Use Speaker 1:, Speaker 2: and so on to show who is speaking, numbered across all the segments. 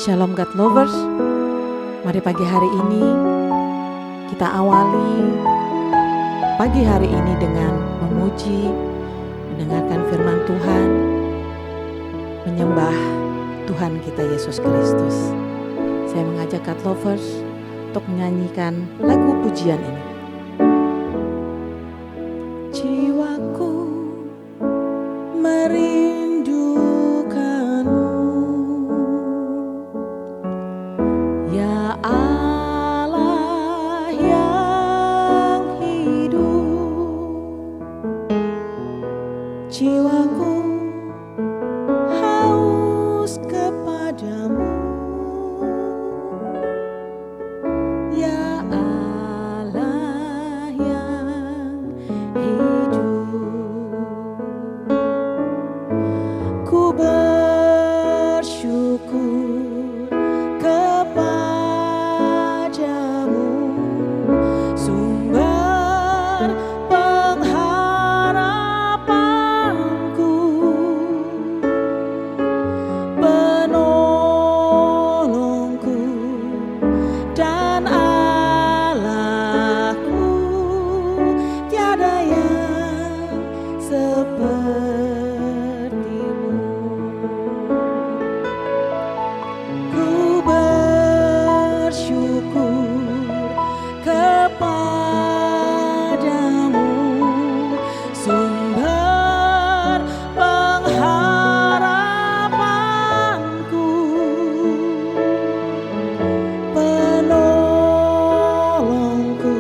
Speaker 1: Shalom God Lovers, mari pagi hari ini kita awali pagi hari ini dengan memuji, mendengarkan firman Tuhan, menyembah Tuhan kita Yesus Kristus. Saya mengajak God Lovers untuk menyanyikan lagu pujian ini. Jiwaku merindukanmu, ya Allah yang hidup. Jiwaku haus kepadamu, ya Allah yang hidup. Ku bersyukur kepadamu, sumber pengharapanku, penolongku dan Allahku. Tiada yang sepertimu. Ku bersyukur kepadamu, sumber pengharapanku, penolongku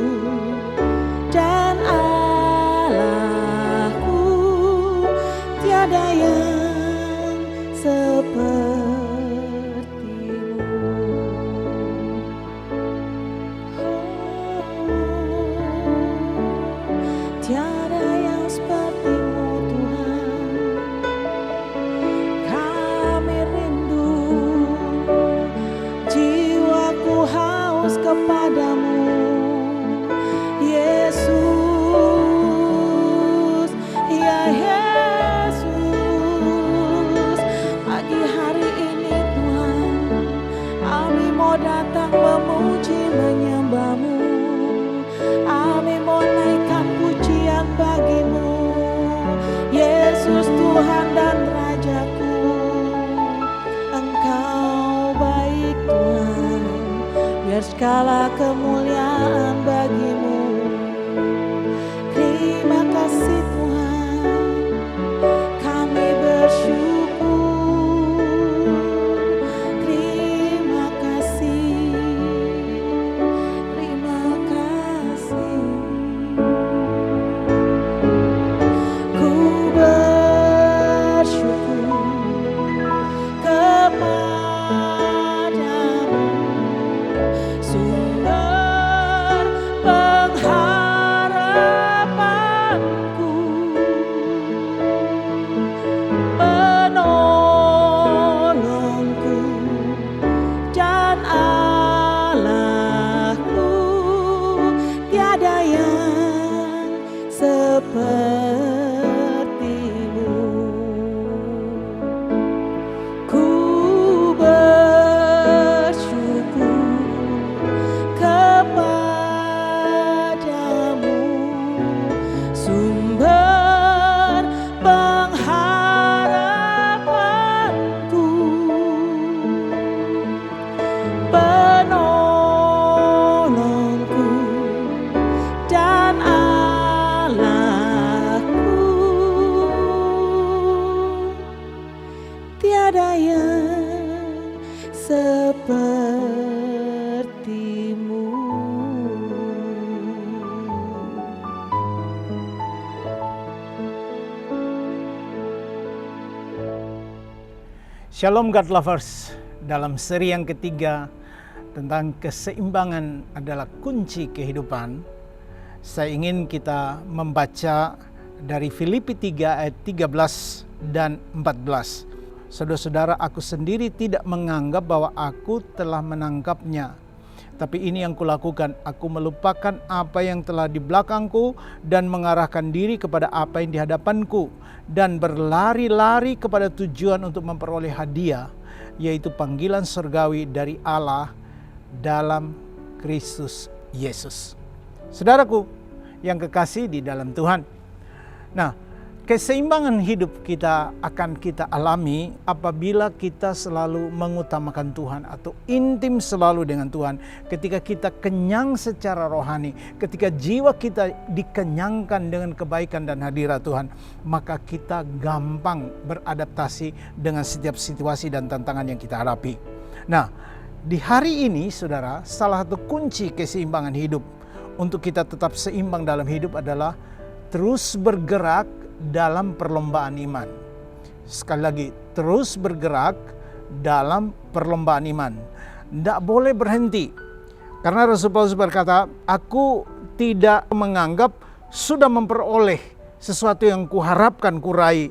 Speaker 1: dan Allahku. Tiada yang sepertimu. Tiada yang sepertimu Tuhan. Kami rindu, jiwaku haus kepadamu, Yesus, ya Yesus. Pagi hari ini Tuhan, kami mau datang memuji menyembah-Mu. Kami mau naikkan pujian bagimu, Yesus Tuhan dan Rajaku. Engkau baik Tuhan, biar segala kemuliaan bagimu. Terima kasih Tuhan, kami bersyukur. Terima kasih, terima kasih. Ku bersyukur kepadamu, sumber pengharapanku, penolongku dan Allahku. Tiada yang sepertimu. Ku bersyukur kepadamu, sumber pengharapanku, penolongku dan Allahku. Tiada yang sepertimu.
Speaker 2: Shalom God Lovers, dalam seri yang ketiga tentang keseimbangan adalah kunci kehidupan, saya ingin kita membaca dari Filipi 3 ayat 13 dan 14. Saudara-saudara, aku sendiri tidak menganggap bahwa aku telah menangkapnya. Tapi ini yang kulakukan, aku melupakan apa yang telah di belakangku dan mengarahkan diri kepada apa yang di hadapanku, dan berlari-lari kepada tujuan untuk memperoleh hadiah, yaitu panggilan surgawi dari Allah dalam Kristus Yesus. Saudaraku yang kekasih di dalam Tuhan. Nah, keseimbangan hidup kita akan kita alami apabila kita selalu mengutamakan Tuhan atau intim selalu dengan Tuhan. Ketika kita kenyang secara rohani, ketika jiwa kita dikenyangkan dengan kebaikan dan hadirat Tuhan, maka kita gampang beradaptasi dengan setiap situasi dan tantangan yang kita hadapi. Nah, di hari ini saudara, salah satu kunci keseimbangan hidup untuk kita tetap seimbang dalam hidup adalah terus bergerak dalam perlombaan iman. Sekali lagi, terus bergerak dalam perlombaan iman. Tidak boleh berhenti. Karena Rasul Paulus berkata, aku tidak menganggap sudah memperoleh sesuatu yang kuharapkan kurai.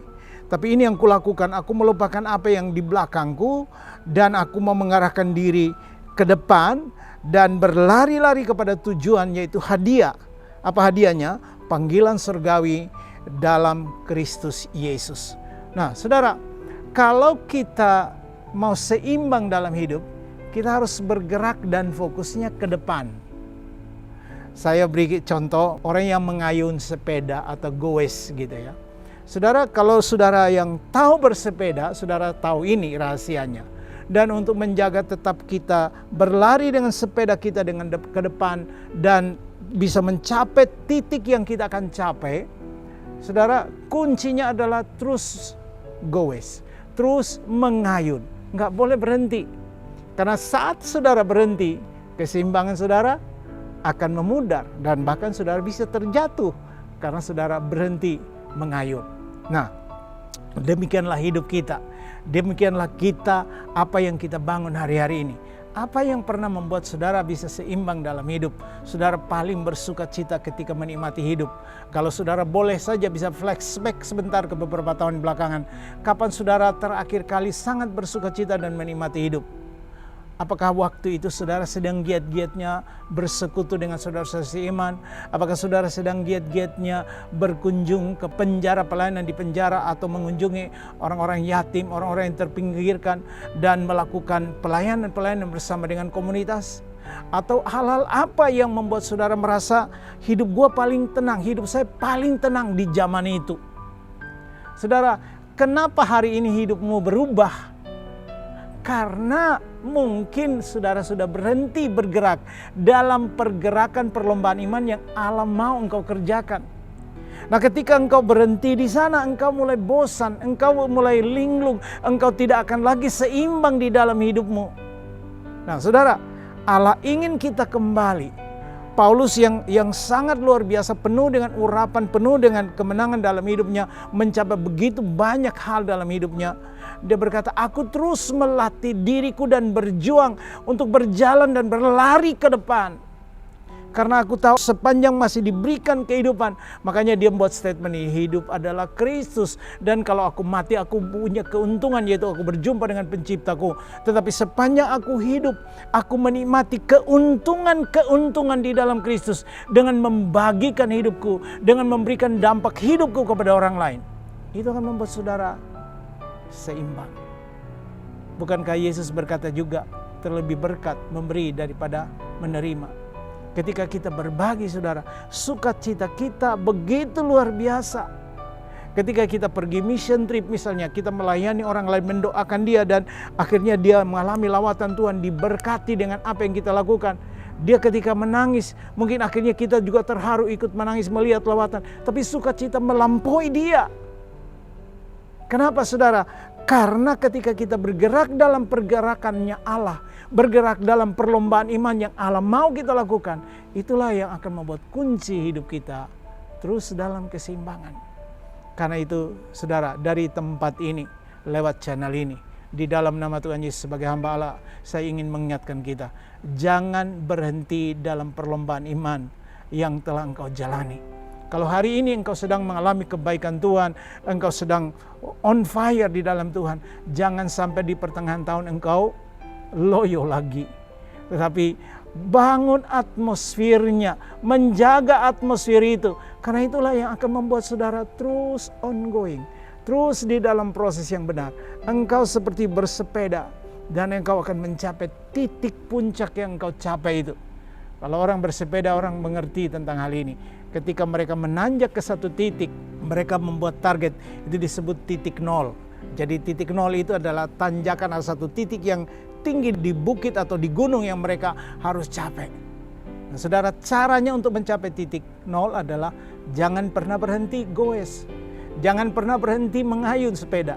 Speaker 2: Tapi ini yang kulakukan, aku melupakan apa yang di belakangku dan aku mau mengarahkan diri ke depan dan berlari-lari kepada tujuan, yaitu hadiah. Apa hadiahnya? Panggilan surgawi dalam Kristus Yesus. Nah, saudara, kalau kita mau seimbang dalam hidup, kita harus bergerak dan fokusnya ke depan. Saya beri contoh orang yang mengayun sepeda atau goes gitu ya. Saudara, kalau saudara yang tahu bersepeda, saudara tahu ini rahasianya. Dan untuk menjaga tetap kita berlari dengan sepeda kita dengan ke depan dan bisa mencapai titik yang kita akan capai, saudara, kuncinya adalah terus goes, terus mengayun, nggak boleh berhenti. Karena saat saudara berhenti, keseimbangan saudara akan memudar dan bahkan saudara bisa terjatuh karena saudara berhenti mengayun. Nah, demikianlah hidup kita, demikianlah kita apa yang kita bangun hari-hari ini. Apa yang pernah membuat saudara bisa seimbang dalam hidup? Saudara paling bersuka cita ketika menikmati hidup. Kalau saudara boleh saja bisa flashback sebentar ke beberapa tahun belakangan. Kapan saudara terakhir kali sangat bersuka cita dan menikmati hidup? Apakah waktu itu saudara sedang giat-giatnya bersekutu dengan saudara-saudara seiman? Apakah saudara sedang giat-giatnya berkunjung ke penjara, pelayanan di penjara, atau mengunjungi orang-orang yatim, orang-orang yang terpinggirkan, dan melakukan pelayanan-pelayanan bersama dengan komunitas? Atau hal-hal apa yang membuat saudara merasa hidup gua paling tenang, hidup saya paling tenang di zaman itu? Saudara, kenapa hari ini hidupmu berubah? Karena mungkin saudara sudah berhenti bergerak dalam pergerakan perlombaan iman yang Allah mau engkau kerjakan. Nah, ketika engkau berhenti di sana, engkau mulai bosan, engkau mulai linglung, engkau tidak akan lagi seimbang di dalam hidupmu. Nah, saudara, Allah ingin kita kembali. Paulus yang sangat luar biasa, penuh dengan urapan, penuh dengan kemenangan dalam hidupnya, mencapai begitu banyak hal dalam hidupnya. Dia berkata, aku terus melatih diriku dan berjuang untuk berjalan dan berlari ke depan. Karena aku tahu sepanjang masih diberikan kehidupan. Makanya dia membuat statement ini, hidup adalah Kristus. Dan kalau aku mati, aku punya keuntungan, yaitu aku berjumpa dengan penciptaku. Tetapi sepanjang aku hidup, aku menikmati keuntungan-keuntungan di dalam Kristus. Dengan membagikan hidupku, dengan memberikan dampak hidupku kepada orang lain. Itu akan membuat saudara seimbang. Bukankah Yesus berkata juga, terlebih berkat memberi daripada menerima. Ketika kita berbagi, saudara, sukacita kita begitu luar biasa. Ketika kita pergi mission trip misalnya, kita melayani orang lain, mendoakan dia, dan akhirnya dia mengalami lawatan Tuhan, diberkati dengan apa yang kita lakukan. Dia ketika menangis, mungkin akhirnya kita juga terharu ikut menangis melihat lawatan. Tapi sukacita melampaui dia. Kenapa, saudara? Karena ketika kita bergerak dalam pergerakannya Allah, bergerak dalam perlombaan iman yang Allah mau kita lakukan, itulah yang akan membuat kunci hidup kita terus dalam keseimbangan. Karena itu, saudara, dari tempat ini, lewat channel ini, di dalam nama Tuhan Yesus sebagai hamba Allah, saya ingin mengingatkan kita, jangan berhenti dalam perlombaan iman yang telah engkau jalani. Kalau hari ini engkau sedang mengalami kebaikan Tuhan, engkau sedang on fire di dalam Tuhan, jangan sampai di pertengahan tahun engkau loyo lagi. Tetapi Bangun atmosfernya, menjaga atmosfer itu. Karena itulah yang akan membuat saudara terus ongoing, terus di dalam proses yang benar. Engkau seperti bersepeda dan engkau akan mencapai titik puncak yang engkau capai itu. Kalau orang bersepeda, orang mengerti tentang hal ini. Ketika mereka menanjak ke satu titik, mereka membuat target, itu disebut titik nol. Jadi titik nol itu adalah tanjakan atau satu titik yang tinggi di bukit atau di gunung yang mereka harus capai. Nah, saudara, caranya untuk mencapai titik nol adalah jangan pernah berhenti goes. Jangan pernah berhenti mengayun sepeda.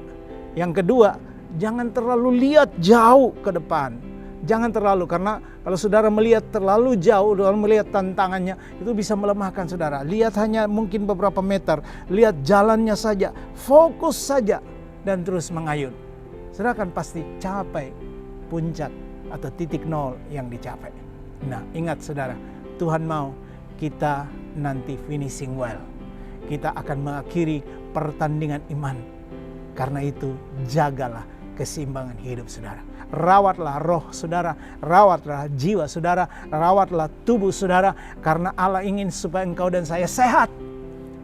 Speaker 2: Yang kedua, jangan terlalu lihat jauh ke depan. Jangan terlalu, karena kalau saudara melihat terlalu jauh, dalam melihat tantangannya, itu bisa melemahkan saudara. Lihat hanya mungkin beberapa meter, lihat jalannya saja, fokus saja, dan terus mengayun. Saudara akan pasti capai puncak atau titik nol yang dicapai. Nah, ingat saudara, Tuhan mau kita nanti finishing well. Kita akan mengakhiri pertandingan iman. Karena itu, jagalah keseimbangan hidup saudara. Rawatlah roh saudara, rawatlah jiwa saudara, rawatlah tubuh saudara. Karena Allah ingin supaya engkau dan saya sehat.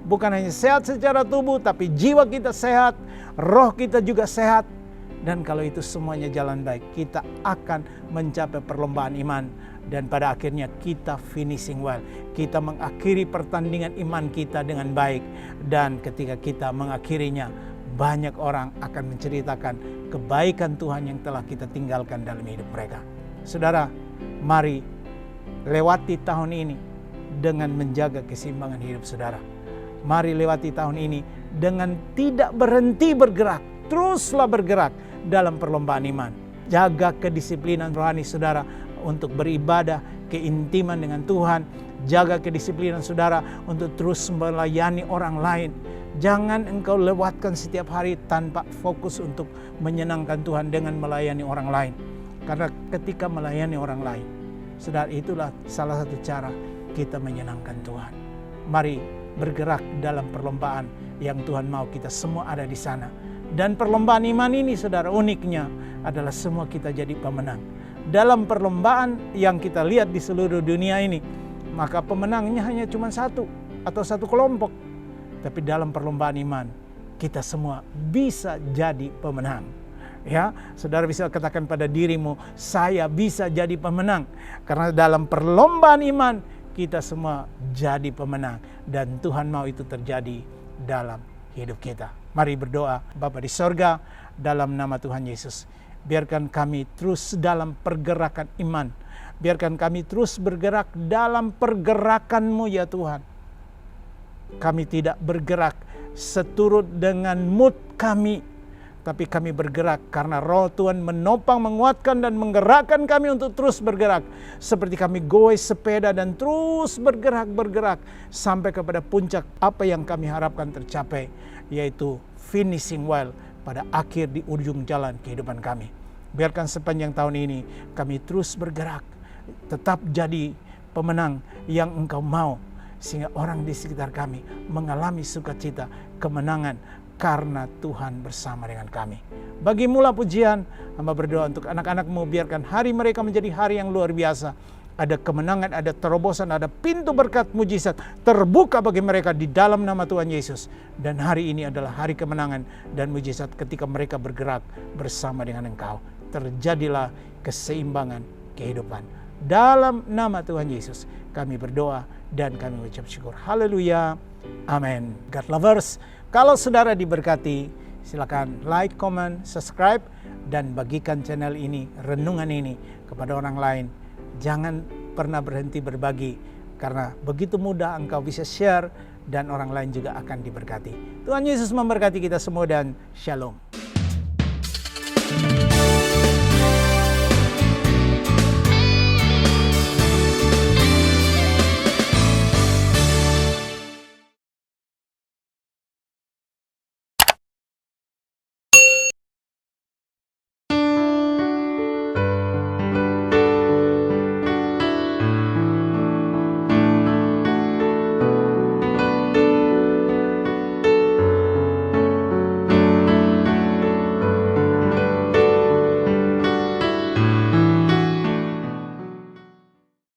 Speaker 2: Bukan hanya sehat secara tubuh, tapi jiwa kita sehat, roh kita juga sehat. Dan kalau itu semuanya jalan baik, kita akan mencapai perlombaan iman. Dan pada akhirnya kita finishing well. Kita mengakhiri pertandingan iman kita dengan baik. Dan ketika kita mengakhirinya, banyak orang akan menceritakan kebaikan Tuhan yang telah kita tinggalkan dalam hidup mereka. Saudara, mari lewati tahun ini dengan menjaga keseimbangan hidup saudara. Mari lewati tahun ini dengan tidak berhenti bergerak. Teruslah bergerak dalam perlombaan iman. Jaga kedisiplinan rohani saudara untuk beribadah, keintiman dengan Tuhan. Jaga kedisiplinan saudara untuk terus melayani orang lain. Jangan engkau lewatkan setiap hari tanpa fokus untuk menyenangkan Tuhan dengan melayani orang lain. Karena ketika melayani orang lain, saudara, itulah salah satu cara kita menyenangkan Tuhan. Mari bergerak dalam perlombaan yang Tuhan mau kita semua ada di sana. Dan perlombaan iman ini saudara, uniknya adalah semua kita jadi pemenang. Dalam perlombaan yang kita lihat di seluruh dunia ini, maka pemenangnya hanya cuma satu atau satu kelompok. Tapi dalam perlombaan iman, kita semua bisa jadi pemenang. Ya, saudara bisa katakan pada dirimu, saya bisa jadi pemenang. Karena dalam perlombaan iman, kita semua jadi pemenang. Dan Tuhan mau itu terjadi dalam hidup kita. Mari berdoa. Bapa di sorga, dalam nama Tuhan Yesus, biarkan kami terus dalam pergerakan iman. Biarkan kami terus bergerak dalam pergerakan-Mu ya Tuhan. Kami tidak bergerak seturut dengan mood kami, tapi kami bergerak karena Roh Tuhan menopang, menguatkan dan menggerakkan kami untuk terus bergerak. Seperti kami goes sepeda dan terus bergerak sampai kepada puncak apa yang kami harapkan tercapai, yaitu finishing well pada akhir di ujung jalan kehidupan kami. Biarkan sepanjang tahun ini kami terus bergerak, tetap jadi pemenang yang Engkau mau, sehingga orang di sekitar kami mengalami sukacita, kemenangan, karena Tuhan bersama dengan kami. Bagimu lah pujian, hamba berdoa untuk anak-anak-Mu, biarkan hari mereka menjadi hari yang luar biasa. Ada kemenangan, ada terobosan, ada pintu berkat mujizat terbuka bagi mereka di dalam nama Tuhan Yesus. Dan hari ini adalah hari kemenangan dan mujizat ketika mereka bergerak bersama dengan Engkau. Terjadilah keseimbangan kehidupan. Dalam nama Tuhan Yesus kami berdoa dan kami ucap syukur. Haleluya. Amin. God lovers, kalau saudara diberkati, silakan like, comment, subscribe, dan bagikan channel ini, renungan ini kepada orang lain. Jangan pernah berhenti berbagi, karena begitu mudah engkau bisa share dan orang lain juga akan diberkati. Tuhan Yesus memberkati kita semua dan shalom.